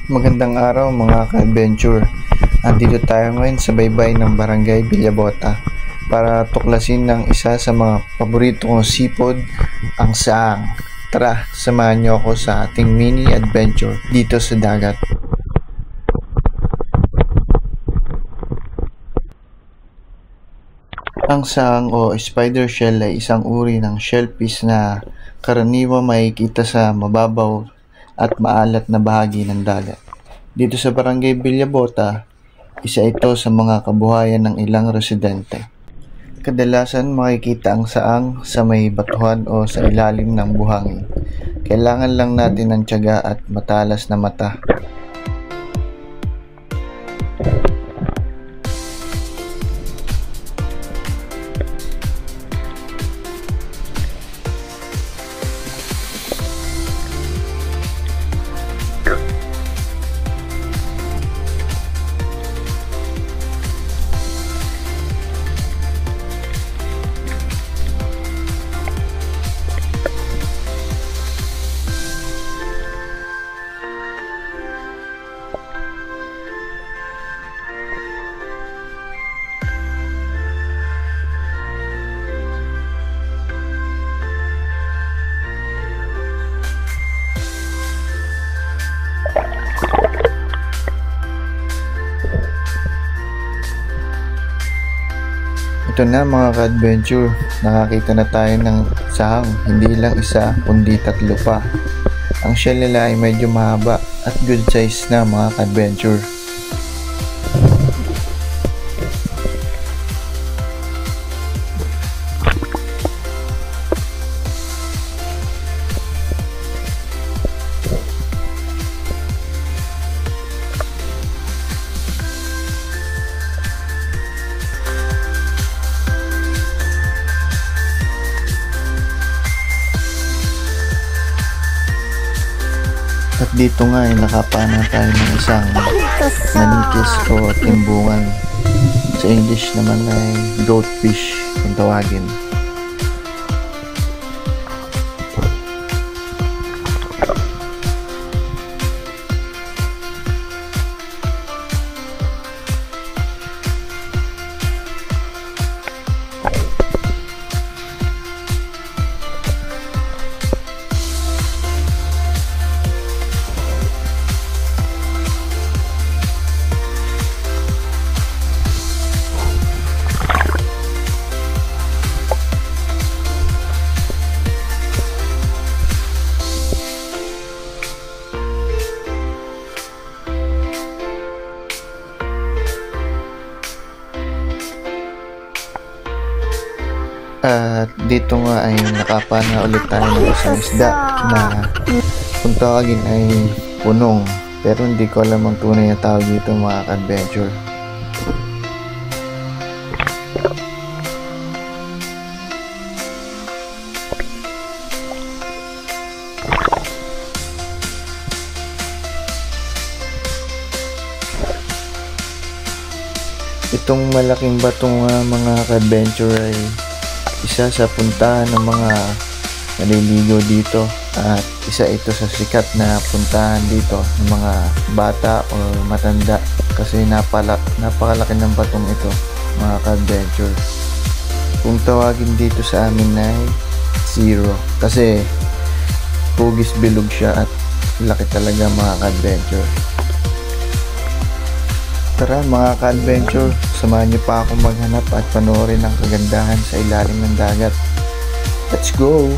Magandang araw mga ka-adventure. Andito tayo ngayon sa baybay ng Barangay Villabota para tuklasin ng isa sa mga paborito kong sipod, ang saang. Tara, samahan niyo ako sa ating mini adventure dito sa dagat. Ang saang o spider shell ay isang uri ng shellfish na karaniwang makikita sa mababaw at maalat na bahagi ng dagat. Dito sa Barangay Villabota, isa ito sa mga kabuhayan ng ilang residente. Kadalasan makikita ang saang sa may batuhan o sa ilalim ng buhangin. Kailangan lang natin ng tiyaga at matalas na mata. Ito na mga ka-adventure, nakakita na tayo ng sahang, hindi lang isa kundi tatlo pa. Ang shell nila ay medyo mahaba at good size na mga ka-adventure. At dito nga ay nakapana tayo ng isang manikis o timbungan. Sa English naman ay goatfish kung tawagin. At dito nga ay nakapana ulit tayo ng isang isda na kung tawagin ay punong, pero hindi ko alam ang tunay na tawag dito mga ka-adventure. Itong malaking batong mga ka-adventure ay isa sa puntahan ng mga naliligo dito at isa ito sa sikat na puntahan dito ng mga bata o matanda kasi napakalaki ng batong ito mga ka-adventure. Kung tawagin dito sa amin ay zero kasi pugis bilog siya at laki talaga mga ka-adventure. Tara mga ka-adventure, samahan niyo pa ako maghanap at panoorin ang kagandahan sa ilalim ng dagat. Let's go!